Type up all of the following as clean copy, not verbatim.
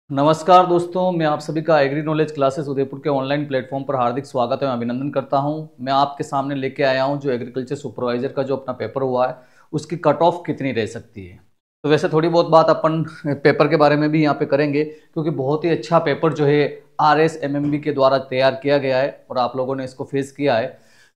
नमस्कार दोस्तों, मैं आप सभी का एग्री नॉलेज क्लासेस उदयपुर के ऑनलाइन प्लेटफॉर्म पर हार्दिक स्वागत है। अभिनंदन करता हूं। मैं आपके सामने लेके आया हूं जो एग्रीकल्चर सुपरवाइजर का जो अपना पेपर हुआ है उसकी कट ऑफ कितनी रह सकती है। तो वैसे थोड़ी बहुत बात अपन पेपर के बारे में भी यहाँ पे करेंगे, क्योंकि बहुत ही अच्छा पेपर जो है RSMMB के द्वारा तैयार किया गया है और आप लोगों ने इसको फेस किया है।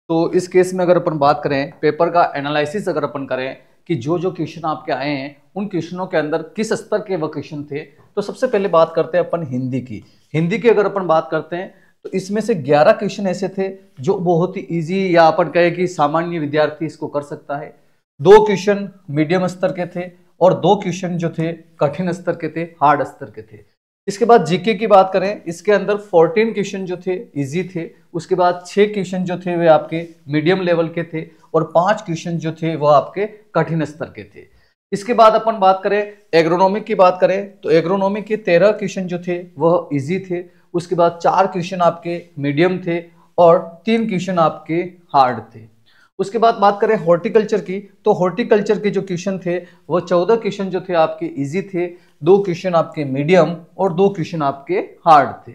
तो इस केस में अगर अपन बात करें, पेपर का एनालिसिस अगर अपन करें कि जो जो क्वेश्चन आपके आए हैं उन क्वेश्चनों के अंदर किस स्तर के वह क्वेश्चन थे। तो सबसे पहले बात करते हैं अपन हिंदी की। हिंदी की अगर अपन बात करते हैं तो इसमें से 11 क्वेश्चन ऐसे थे जो बहुत ही इजी या अपन कहे कि सामान्य विद्यार्थी इसको कर सकता है। 2 क्वेश्चन मीडियम स्तर के थे और 2 क्वेश्चन जो थे कठिन स्तर के थे, हार्ड स्तर के थे। इसके बाद जीके की बात करें, इसके अंदर 14 क्वेश्चन जो थे इजी थे। उसके बाद 6 क्वेश्चन जो थे वे आपके मीडियम लेवल के थे और 5 क्वेश्चन जो थे वह आपके कठिन स्तर के थे। इसके बाद अपन बात करें एग्रोनॉमिक की बात करें तो एग्रोनॉमिक के 13 क्वेश्चन जो थे वह इजी थे। उसके बाद 4 क्वेश्चन आपके मीडियम थे और 3 क्वेश्चन आपके हार्ड थे। उसके बाद बात करें हॉर्टिकल्चर की तो हॉर्टिकल्चर के जो क्वेश्चन थे वह 14 क्वेश्चन जो थे आपके इजी थे, 2 क्वेश्चन आपके मीडियम और 2 क्वेश्चन आपके हार्ड थे।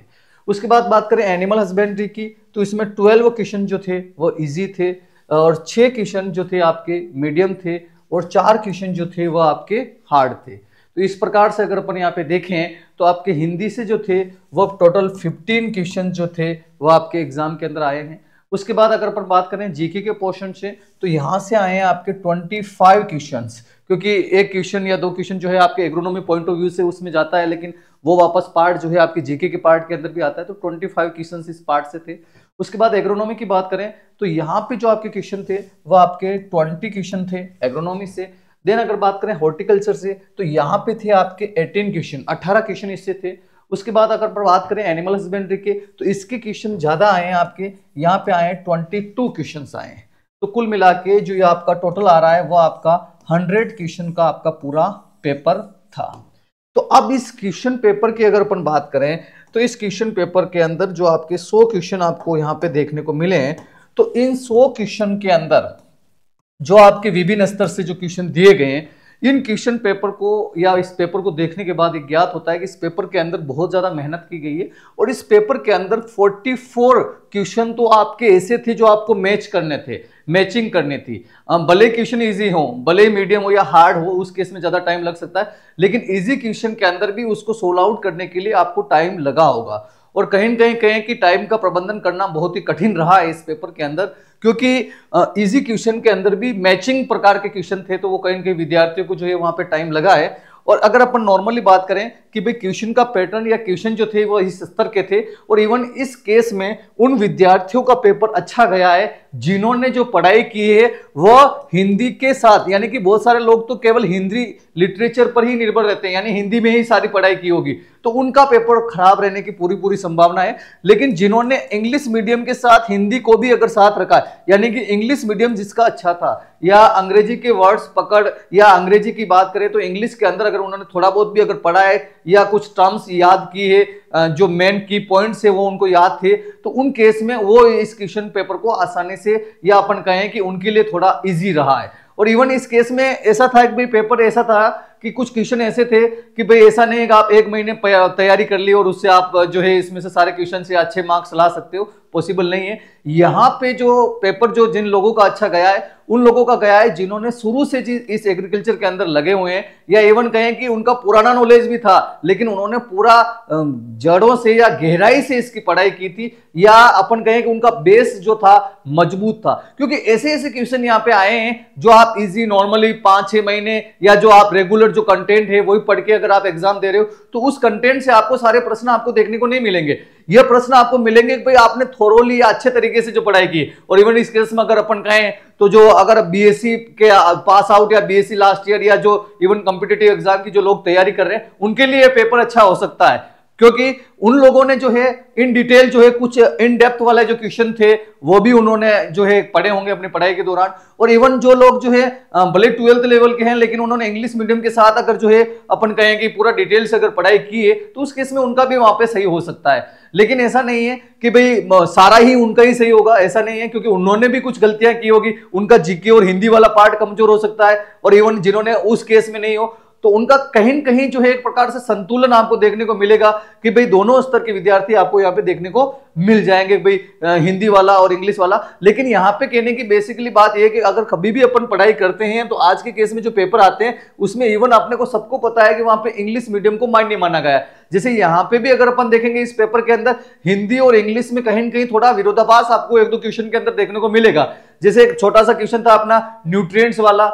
उसके बाद बात करें एनिमल हस्बेंड्री की तो इसमें 12 क्वेश्चन जो थे वह इजी थे और 6 क्वेश्चन जो थे आपके मीडियम थे और 4 क्वेश्चन जो थे वह आपके हार्ड थे। तो इस प्रकार से अगर अपन यहाँ पे देखें तो आपके हिंदी से जो थे वह टोटल 15 क्वेश्चन जो थे वह आपके एग्जाम के अंदर आए हैं। उसके बाद अगर अपन बात करें जीके के पोर्शन से तो यहाँ से आए हैं आपके 25 क्वेश्चंस, क्योंकि एक क्वेश्चन या 2 क्वेश्चन जो है आपके एग्रोनॉमी पॉइंट ऑफ व्यू से उसमें जाता है, लेकिन वो वापस पार्ट जो है आपके जीके के पार्ट के अंदर भी आता है। तो 25 क्वेश्चन इस पार्ट से थे। उसके बाद एग्रोनॉमी की बात करें तो यहाँ पे जो आपके क्वेश्चन थे वो आपके 20 क्वेश्चन थे एग्रोनॉमी से। देन अगर बात करें हॉर्टिकल्चर से तो यहाँ पे थे आपके 18 क्वेश्चन, 18 क्वेश्चन इससे थे। उसके बाद अगर बात करें एनिमल हस्बेंड्री के तो इसके क्वेश्चन ज्यादा आए हैं, आपके यहाँ पे आए हैं 22 क्वेश्चन आए हैं। तो कुल मिला के जो ये आपका टोटल आ रहा है वो आपका 100 क्वेश्चन का आपका पूरा पेपर था। तो अब इस क्वेश्चन पेपर की अगर अपन बात करें तो इस क्वेश्चन पेपर के अंदर जो आपके 100 क्वेश्चन आपको यहाँ पे देखने को मिले हैं, तो इन 100 क्वेश्चन के अंदर जो आपके विभिन्न स्तर से जो क्वेश्चन दिए गए हैं, इन क्वेश्चन पेपर को या इस पेपर को देखने के बाद एक ज्ञात होता है कि इस पेपर के अंदर बहुत ज्यादा मेहनत की गई है और इस पेपर के अंदर 44 क्वेश्चन तो आपके ऐसे थे जो आपको मैच करने थे, मैचिंग करनी थी। भले क्वेश्चन इजी हो, भले मीडियम हो या हार्ड हो, उस केस में ज्यादा टाइम लग सकता है, लेकिन इजी क्वेश्चन के अंदर भी उसको सोल्व आउट करने के लिए आपको टाइम लगा होगा। और कहीं न कहीं कहें कि टाइम का प्रबंधन करना बहुत ही कठिन रहा है इस पेपर के अंदर, क्योंकि इजी क्वेश्चन के अंदर भी मैचिंग प्रकार के क्वेश्चन थे, तो वो कहीं न कहीं विद्यार्थियों को जो है वहां पे टाइम लगा है। और अगर अपन नॉर्मली बात करें कि भाई क्वेश्चन का पैटर्न या क्वेश्चन जो थे वो इस स्तर के थे, और इवन इस केस में उन विद्यार्थियों का पेपर अच्छा गया है जिन्होंने जो पढ़ाई की है वह हिंदी के साथ, यानी कि बहुत सारे लोग तो केवल हिंदी लिटरेचर पर ही निर्भर रहते हैं, यानी हिंदी में ही सारी पढ़ाई की होगी, तो उनका पेपर खराब रहने की पूरी संभावना है। लेकिन जिन्होंने इंग्लिश मीडियम के साथ हिंदी को भी अगर साथ रखा, यानी कि इंग्लिश मीडियम जिसका अच्छा था या अंग्रेजी के वर्ड्स पकड़ या अंग्रेजी की बात करें तो इंग्लिश के अंदर अगर उन्होंने थोड़ा बहुत भी अगर पढ़ा है या कुछ टर्म्स याद की है, जो मेन की पॉइंट्स है वो उनको याद थे, तो उन केस में वो इस क्वेश्चन पेपर को आसानी से या अपन कहें कि उनके लिए थोड़ा इजी रहा है। और इवन इस केस में ऐसा था कि भाई पेपर ऐसा था कि कुछ क्वेश्चन ऐसे थे कि भाई ऐसा नहीं है कि आप 1 महीने तैयारी कर ली और उससे आप जो है इसमें से सारे क्वेश्चन से अच्छे मार्क्स ला सकते हो, पॉसिबल नहीं है। यहाँ पे जो पेपर जो जिन लोगों का अच्छा गया है उन लोगों का गया है जिन्होंने शुरू से इस एग्रीकल्चर के अंदर लगे हुए हैं, या इवन कहें कि उनका पुराना नॉलेज भी था लेकिन उन्होंने पूरा जड़ों से या गहराई से इसकी पढ़ाई की थी, या अपन कहें कि उनका बेस जो था मजबूत था। क्योंकि ऐसे ऐसे क्वेश्चन यहाँ पे आए हैं जो आप इजी नॉर्मली 5-6 महीने या जो आप रेगुलर जो कंटेंट है वही पढ़ के अगर आप एग्जाम दे रहे हो तो उस कंटेंट से आपको सारे प्रश्न आपको देखने को नहीं मिलेंगे। यह प्रश्न आपको मिलेंगे कि भाई आपने थोरोली या अच्छे तरीके से जो पढ़ाई की। और इवन इस केस में अगर अपन कहें तो जो अगर बीएससी के पास आउट या बीएससी लास्ट ईयर या जो इवन कॉम्पिटिटिव एग्जाम की जो लोग तैयारी कर रहे हैं उनके लिए पेपर अच्छा हो सकता है, क्योंकि उन लोगों ने जो है इन डिटेल जो है कुछ इन डेप्थ वाले जो क्वेश्चन थे वो भी उन्होंने जो है पढ़े होंगे अपनी पढ़ाई के दौरान। और इवन जो लोग जो है भले 12th लेवल के हैं लेकिन उन्होंने इंग्लिश मीडियम के साथ अगर जो है अपन कहें कि पूरा डिटेल से अगर पढ़ाई की है तो उस केस में उनका भी वहां पे सही हो सकता है। लेकिन ऐसा नहीं है कि भाई सारा ही उनका ही सही होगा, ऐसा नहीं है, क्योंकि उन्होंने भी कुछ गलतियां की होगी, उनका जीके और हिंदी वाला पार्ट कमजोर हो सकता है। और इवन जिन्होंने उस केस में नहीं हो तो उनका कहीं न कहीं जो है एक प्रकार से संतुलन आपको देखने को मिलेगा कि भाई दोनों स्तर के विद्यार्थी आपको यहाँ पे देखने को मिल जाएंगे, भाई हिंदी वाला और इंग्लिश वाला। लेकिन यहाँ पे कहने की बेसिकली बात यह है कि अगर कभी भी अपन पढ़ाई करते हैं तो आज के केस में जो पेपर आते हैं उसमें इवन अपने को सबको पता है कि वहां पे इंग्लिश मीडियम को मान्य माना गया है। जैसे यहाँ पे भी अगर अपन देखेंगे इस पेपर के अंदर हिंदी और इंग्लिश में कहीं न कहीं थोड़ा विरोधाभास आपको एक दो क्वेश्चन के अंदर देखने को मिलेगा। जैसे एक छोटा सा क्वेश्चन था अपना न्यूट्रिएंट्स वाला,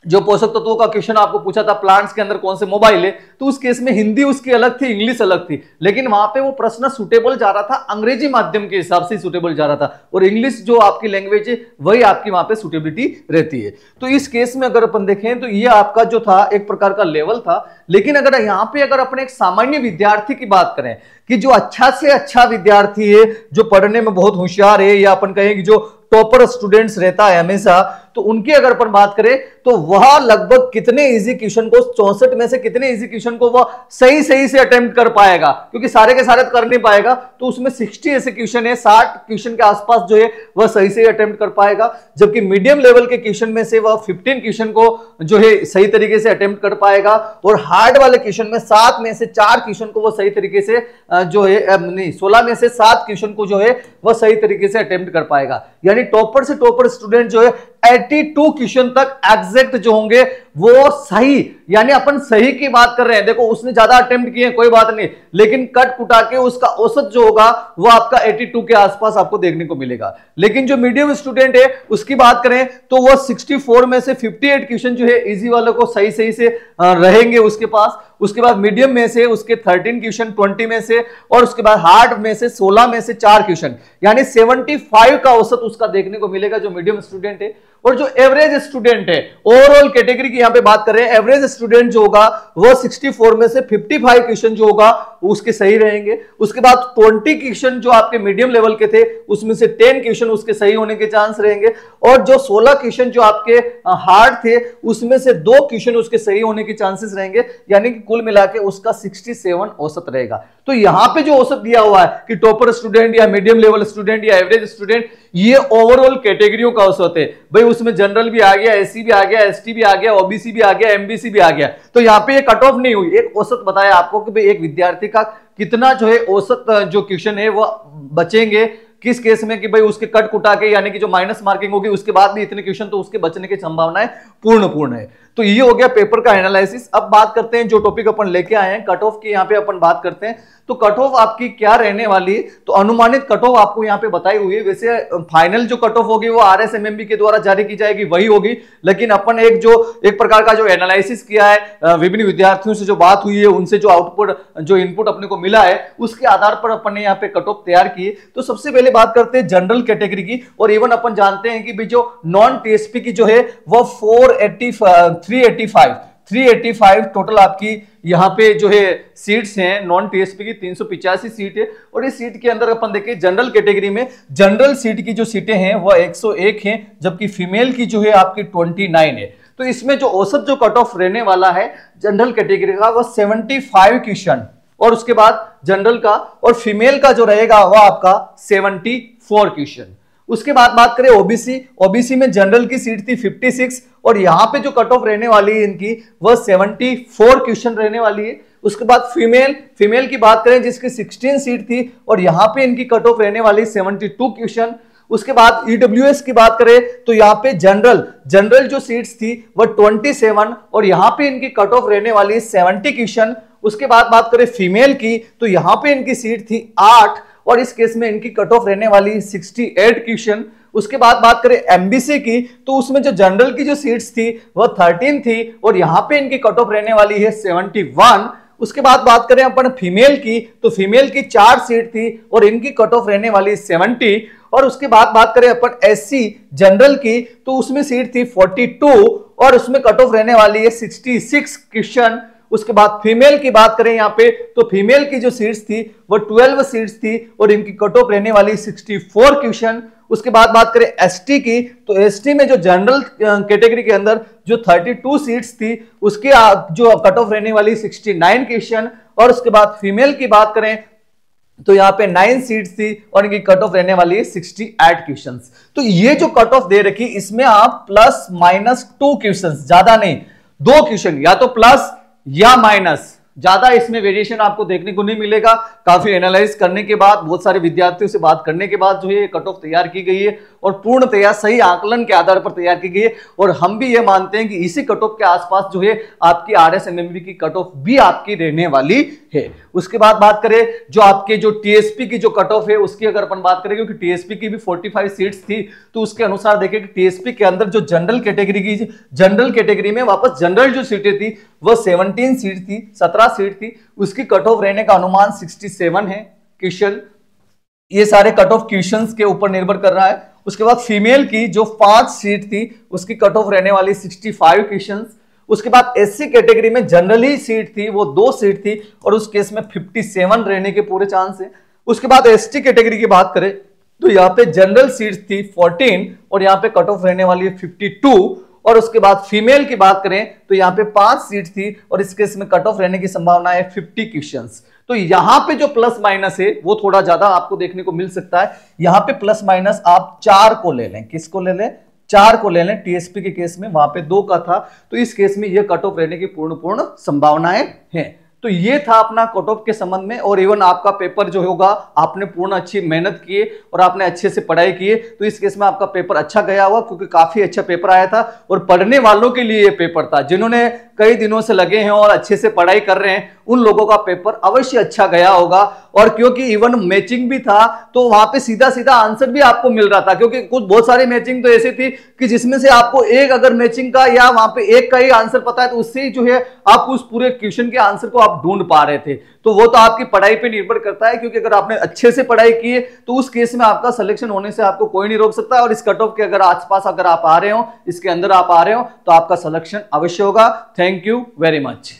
जो पोषक तत्वों का क्वेश्चन आपको पूछा था, प्लांट्स के अंदर कौन से मोबाइल है, तो उस केस में हिंदी उसकी अलग थी, इंग्लिश अलग थी, लेकिन वहां पे वो प्रश्न सुटेबल जा रहा था, अंग्रेजी माध्यम के हिसाब से सुटेबल जा रहा था, और इंग्लिश जो आपकी लैंग्वेज है वही आपकी वहां पे सुटेबिलिटी रहती है। तो इस केस में अगर अपन देखें तो ये आपका जो था एक प्रकार का लेवल था। लेकिन अगर यहां पे अगर अपने एक सामान्य विद्यार्थी की बात करें कि जो अच्छा से अच्छा विद्यार्थी है, जो पढ़ने में बहुत होशियार है, या अपन कहें कि जो टॉपर स्टूडेंट्स रहता है हमेशा, तो उनकी अगर अपन बात करें तो वह लगभग कितने इजी क्वेश्चन को 64 में से कितने इजी क्वेश्चन को वह सही से अटेम्प्ट कर पाएगा, क्योंकि सारे के सारे कर नहीं पाएगा, तो उसमें 60 ऐसे क्वेश्चन है, 60 क्वेश्चन के आसपास जो है वह सही से अटेम्प्ट कर पाएगा। जबकि मीडियम लेवल के क्वेश्चन में से वह 15 क्वेश्चन को जो है सही तरीके से अटेम्प्ट कर पाएगा, और हार्ड वाले क्वेश्चन में 7 में से 4 क्वेश्चन को वह सही तरीके से जो है नहीं 16 में से 7 क्वेश्चन को जो है वह सही तरीके से अटेम्प्ट कर पाएगा। यानी टॉपर से टॉपर स्टूडेंट जो है 82 क्वेश्चन तक एग्जैक्ट जो होंगे वो सही, यानी अपन सही की बात कर रहे हैं। देखो उसने ज्यादा अटेम्प्ट किए कोई बात नहीं, लेकिन कट कुटा के उसका औसत जो होगा वो आपका 82 के आसपास आपको देखने को मिलेगा। लेकिन जो मीडियम स्टूडेंट है उसकी बात करें तो वो 64 में से 58 क्वेश्चन जो है इजी वालों को सही से रहेंगे उसके पास। उसके बाद मीडियम में से उसके 13 क्वेश्चन 20 में से, और उसके बाद हार्ड में से 16 में से 4 क्वेश्चन, यानी 75 का औसत उसका देखने को मिलेगा जो मीडियम स्टूडेंट है। और जो एवरेज स्टूडेंट है, ओवरऑल कैटेगरी की यहां पे बात कर रहे हैं, एवरेज स्टूडेंट जो होगा वो 64 में से 55 क्वेश्चन जो होगा उसके सही रहेंगे। उसके बाद 20 क्वेश्चन जो आपके मीडियम लेवल के थे उसमें से 10 क्वेश्चन उसके सही होने के चांस रहेंगे, और जो 16 क्वेश्चन जो आपके हार्ड थे उसमें से 2 क्वेश्चन उसके सही होने के चांसेस रहेंगे, यानी कि कुल मिला के उसका 67 औसत रहेगा। तो यहां पे जो औसत दिया हुआ है कि टॉपर स्टूडेंट या मीडियम लेवल स्टूडेंट या एवरेज स्टूडेंट, ये ओवरऑल कैटेगरियों का औसत है भाई। उसमें जनरल भी आ गया, एससी भी आ गया, एसटी भी आ गया, ओबीसी भी आ गया, एमबीसी भी आ गया। तो यहाँ पे ये कट ऑफ नहीं हुई, एक औसत बताया आपको कि भाई एक विद्यार्थी का कितना जो है औसत जो क्वेश्चन है वो बचेंगे, किस केस में कि भाई उसके कट कुटा के, यानी कि जो माइनस मार्किंग होगी उसके बाद भी इतने क्वेश्चन तो उसके बचने की संभावनाएं पूर्ण है। तो ये हो गया पेपर का एनालिसिस। अब बात करते हैं जो टॉपिक अपन लेके आए हैं कट ऑफ की, यहाँ पे अपन बात करते हैं। तो कट ऑफ आपकी क्या रहने वाली है, तो अनुमानित कट ऑफ आपको यहाँ पे बताई हुई है। वैसे फाइनल जो कट ऑफ होगी वो RSMMB के द्वारा जारी की जाएगी, वही होगी, लेकिन अपन एक प्रकार का जो एनालिसिस किया है, विभिन्न विद्यार्थियों से जो बात हुई है, उनसे जो आउटपुट जो इनपुट अपने को मिला है, उसके आधार पर अपन ने यहाँ पे कट ऑफ तैयार की। तो सबसे पहले बात करते हैं जनरल कैटेगरी की, और इवन अपन जानते हैं कि भाई जो नॉन टीएसपी की जो है वो 385 टोटल आपकी यहाँ पे जो है सीट्स हैं। नॉन टीएसपी की 385 सीट है, और इस सीट के अंदर अपन देखें जनरल कैटेगरी में जनरल सीट की जो सीटें हैं वह 101 हैं, जबकि फीमेल की जो है आपकी 29 है। तो इसमें जो औसत जो कट ऑफ रहने वाला है जनरल कैटेगरी का वह 75 क्वेश्चन, और उसके बाद जनरल का और फीमेल का जो रहेगा वह आपका 74 क्वेश्चन। उसके बाद बात करें ओबीसी में जनरल की सीट थी 56, और यहां पे जो कट ऑफ रहने वाली है इनकी वह 74 क्वेश्चन रहने वाली है। उसके बाद फीमेल की बात करें जिसकी 16 सीट थी, और यहां पे इनकी कट ऑफ रहने वाली 72 क्वेश्चन। उसके बाद ईडब्ल्यूएस की बात करें तो यहाँ पे जनरल जो सीट्स थी वह 27, और यहां पे इनकी कट ऑफ रहने वाली 70 क्वेश्चन। उसके बाद बात करें फीमेल की तो यहां पे इनकी सीट थी 8, और इस केस में इनकी कट ऑफ रहने वाली 68 क्वेश्चन। उसके बाद बात करें एमबीसी की तो उसमें जो जनरल की जो सीट्स थी वह 13 थी, और यहां पे इनकी कट ऑफ रहने वाली है 71। उसके बाद बात करें अपन फीमेल की तो फीमेल की 4 सीट थी, और इनकी कट ऑफ रहने वाली 70। और उसके बाद बात करें अपन एससी जनरल की तो उसमें सीट थी 42, और उसमें कट ऑफ रहने वाली है 66 क्वेश्चन। उसके बाद फीमेल की बात करें यहाँ पे तो फीमेल की जो सीट्स थी वो 12 सीट्स थी, और इनकी कट ऑफ रहने वाली 64 क्वेश्चन। उसके बाद बात करें एसटी की तो एसटी में जो जनरल कैटेगरी के अंदर जो 32 सीट्स थी उसकी जो कट ऑफ रहने वाली 69 क्वेश्चन। और उसके बाद फीमेल की बात करें तो यहाँ पे 9 सीट्स थी, और इनकी कट ऑफ रहने वाली है 68 क्वेश्चंस। तो ये जो कट ऑफ दे रखी इसमें आप +- 2 क्वेश्चंस, ज्यादा नहीं, दो क्वेश्चन या तो प्लस या माइनस, ज्यादा इसमें वेरिएशन आपको देखने को नहीं मिलेगा। काफी एनालाइज करने के बाद, बहुत सारे विद्यार्थियों से बात करने के बाद जो है कट ऑफ तैयार की गई है और पूर्णतया सही आकलन के आधार पर तैयार की गई है। और हम भी ये मानते हैं कि इसी कट ऑफ के आसपास जो है आपकी RSMMB की कट ऑफ भी आपकी रहने वाली है। उसके बाद बात करें जो आपके जो TSP की जो कट ऑफ है उसकी अगर अपन बात करें, क्योंकि TSP की भी 45 सीट्स थी, तो उसके अनुसार देखें कि TSP के अंदर जो जनरल कैटेगरी में वापस जनरल जो सीटें थी वो 17 सीट थी, 17 सीट थी, उसकी कट ऑफ रहने का अनुमान 67 है क्वेश्चन। ये सारे कट ऑफ क्वेश्चंस के ऊपर निर्भर कर रहा है। उसके बाद फीमेल की जो 5 सीट थी उसकी कट ऑफ रहने वाली 65 क्वेश्चंस। उसके बाद SC कैटेगरी में जनरली सीट थी वो 2 सीट थी और उस केस में 57 रहने के पूरे चांस है। उसके बाद ST कैटेगरी की बात करें तो यहाँ पे जनरल सीट्स थी 14 और यहाँ पे कट ऑफ रहने वाली है 52। और उसके बाद फीमेल की बात करें तो यहाँ पे 5 सीट थी और इस केस में कट ऑफ रहने की संभावना है 50 क्वेश्चंस। तो यहाँ पे जो प्लस माइनस है वो थोड़ा ज्यादा आपको देखने को मिल सकता है। यहाँ पे प्लस माइनस आप 4 को ले लें, किसको ले लें, 4 को ले लें। TSP के केस में वहां पे 2 का था, तो इस केस में ये कट ऑफ रहने की पूर्ण संभावनाएं हैं। तो ये था अपना कट ऑफ के संबंध में। और इवन आपका पेपर जो होगा, आपने पूर्ण अच्छी मेहनत किए और आपने अच्छे से पढ़ाई किए, तो इस केस में आपका पेपर अच्छा गया हुआ, क्योंकि काफी अच्छा पेपर आया था। और पढ़ने वालों के लिए ये पेपर था, जिन्होंने कई दिनों से लगे हैं और अच्छे से पढ़ाई कर रहे हैं, उन लोगों का पेपर अवश्य अच्छा गया होगा। और क्योंकि इवन मैचिंग भी था तो वहां पे सीधा सीधा आंसर भी आपको मिल रहा था, क्योंकि कुछ बहुत सारी मैचिंग तो ऐसी थी कि जिसमें से आपको एक अगर मैचिंग का या वहां पे एक का ही आंसर पता है तो उससे ही जो है आप उस पूरे क्वेश्चन के आंसर को आप ढूंढ पा रहे थे। तो वो तो आपकी पढ़ाई पे निर्भर करता है, क्योंकि अगर आपने अच्छे से पढ़ाई की है तो उस केस में आपका सिलेक्शन होने से आपको कोई नहीं रोक सकता। और इस कट ऑफ के अगर आसपास अगर आप आ रहे हो, इसके अंदर आप आ रहे हो, तो आपका सिलेक्शन अवश्य होगा। Thank you very much.